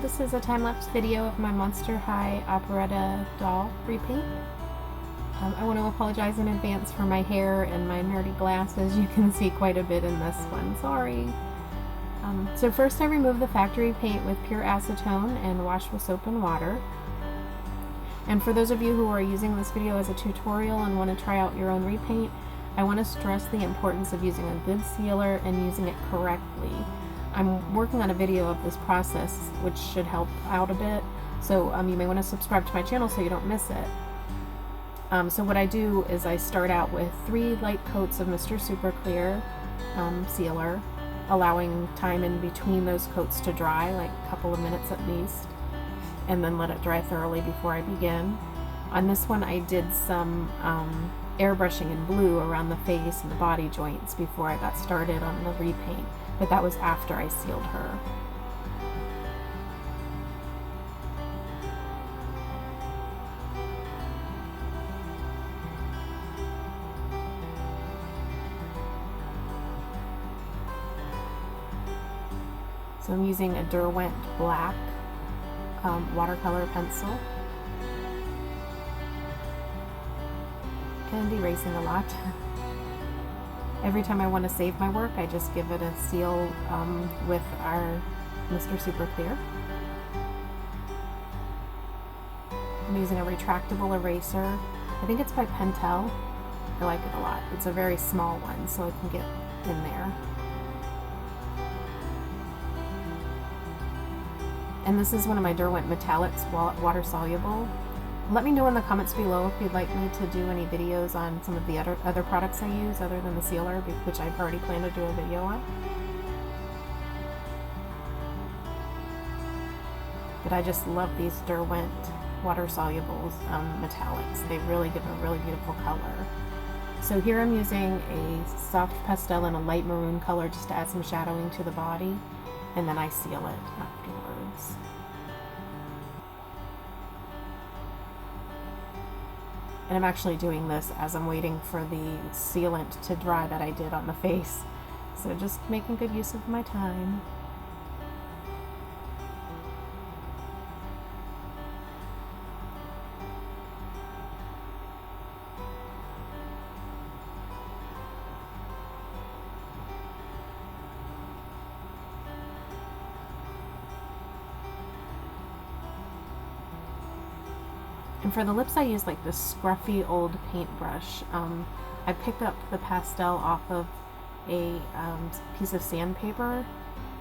this is a time-lapse video of my Monster High Operetta doll repaint. I want to apologize in advance for my hair and my nerdy glasses. You can see quite a bit in this one, sorry. So first I remove the factory paint with pure acetone and wash with soap and water. And for those of you who are using this video as a tutorial and want to try out your own repaint, I want to stress the importance of using a good sealer and using it correctly. I'm working on a video of this process, which should help out a bit, so you may want to subscribe to my channel so you don't miss it. So what I do is I start out with 3 light coats of Mr. Super Clear sealer, allowing time in between those coats to dry, like a couple of minutes at least, and then let it dry thoroughly before I begin. On this one I did some airbrushing in blue around the face and the body joints before I got started on the repaint, but that was after I sealed her. So I'm using a Derwent black watercolor pencil and erasing a lot. Every time I want to save my work, I just give it a seal with our Mr. Super Clear. I'm using a retractable eraser. I think it's by Castell. I like it a lot. It's a very small one, so it can get in there. And this is one of my Derwent metallics, water soluble. Let me know in the comments below if you'd like me to do any videos on some of the other products I use other than the sealer, which I've already planned to do a video on. But I just love these Derwent water soluble metallics. They really give a really beautiful color. So here I'm using a soft pastel and a light maroon color just to add some shadowing to the body, and then I seal it afterwards. And I'm actually doing this as I'm waiting for the sealant to dry that I did on the face. So just making good use of my time. And for the lips I use like this scruffy old paintbrush. I picked up the pastel off of a piece of sandpaper,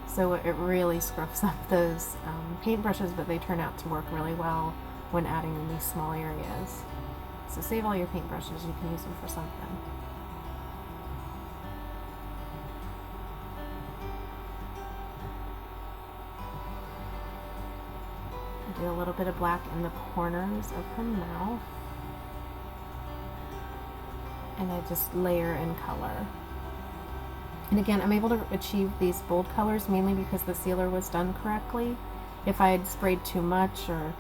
so it really scruffs up those paintbrushes, but they turn out to work really well when adding in these small areas. So save all your paintbrushes, you can use them for something. Do a little bit of black in the corners of her mouth, and I just layer in color. And again, I'm able to achieve these bold colors mainly because the sealer was done correctly. If I had sprayed too much or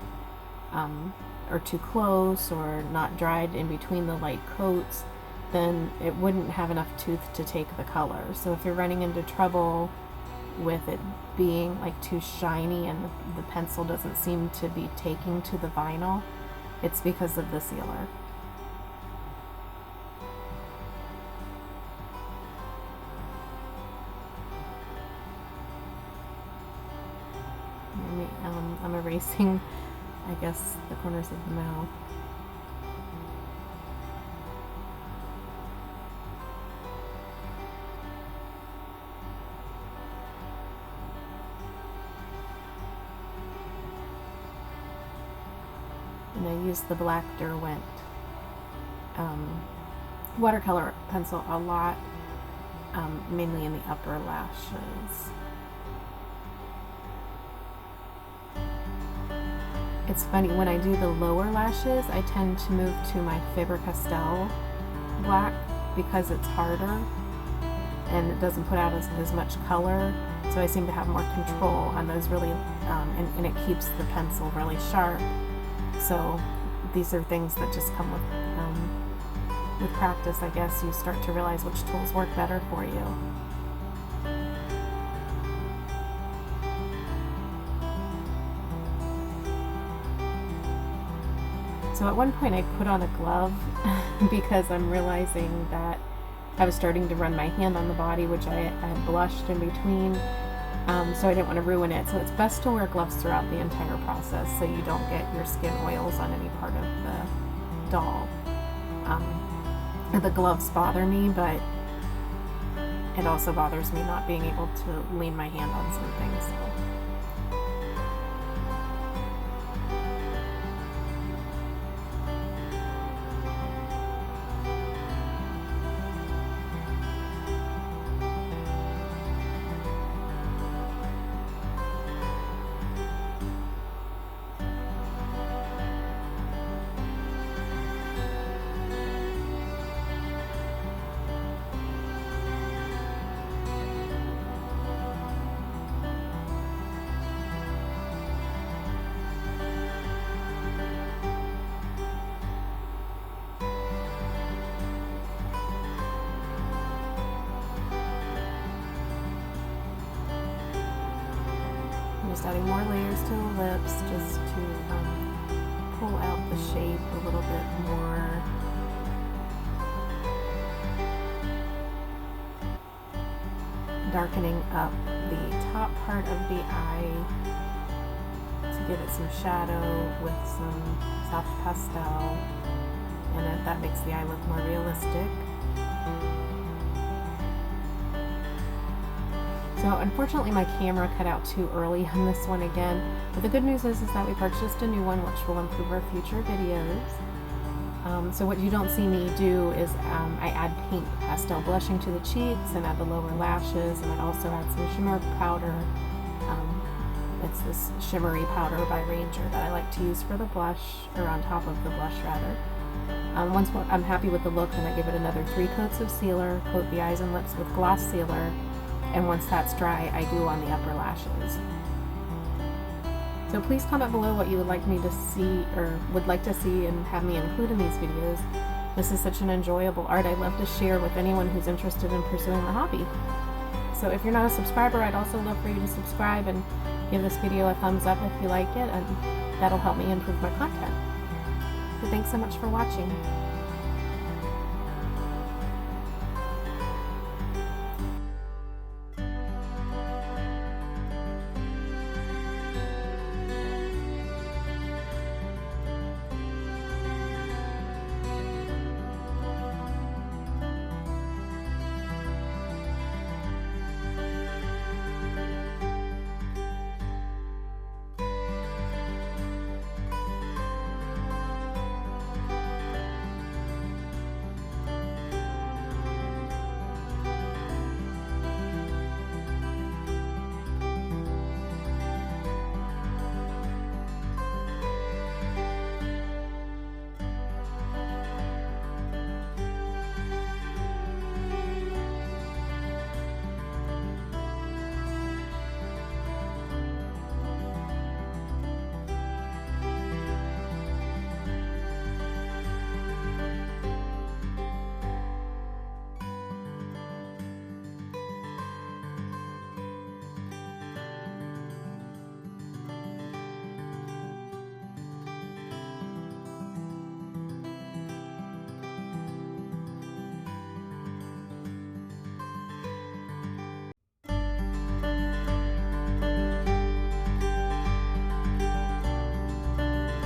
too close or not dried in between the light coats, then it wouldn't have enough tooth to take the color. So if you're running into trouble with it being like too shiny and the pencil doesn't seem to be taking to the vinyl, it's because of the sealer. I'm erasing, I guess, the corners of the mouth. And I use the black Derwent watercolor pencil a lot, mainly in the upper lashes. It's funny, when I do the lower lashes, I tend to move to my Faber Castell black because it's harder and it doesn't put out as much color, so I seem to have more control on those really, and it keeps the pencil really sharp. So these are things that just come with practice, I guess. You start to realize which tools work better for you. So at one point I put on a glove because I'm realizing that I was starting to run my hand on the body, which I had blushed in between, so I didn't want to ruin it. So it's best to wear gloves throughout the entire process so you don't get your skin oils on any part of the doll. The gloves bother me, but it also bothers me not being able to lean my hand on something. So. Just adding more layers to the lips just to pull out the shape a little bit more. Darkening up the top part of the eye to give it some shadow with some soft pastel, and that makes the eye look more realistic. So unfortunately my camera cut out too early on this one again, but the good news is that we purchased a new one which will improve our future videos. So what you don't see me do is I add pink pastel blushing to the cheeks and add the lower lashes, and I also add some shimmer powder. It's this shimmery powder by Ranger that I like to use for the blush, or on top of the blush rather. Once I'm happy with the look, then I give it another 3 coats of sealer, coat the eyes and lips with gloss sealer, and once that's dry, I glue on the upper lashes. So please comment below what you would like me to see, or would like to see and have me include in these videos. This is such an enjoyable art I love to share with anyone who's interested in pursuing the hobby. So if you're not a subscriber, I'd also love for you to subscribe and give this video a thumbs up if you like it, and that'll help me improve my content. So thanks so much for watching.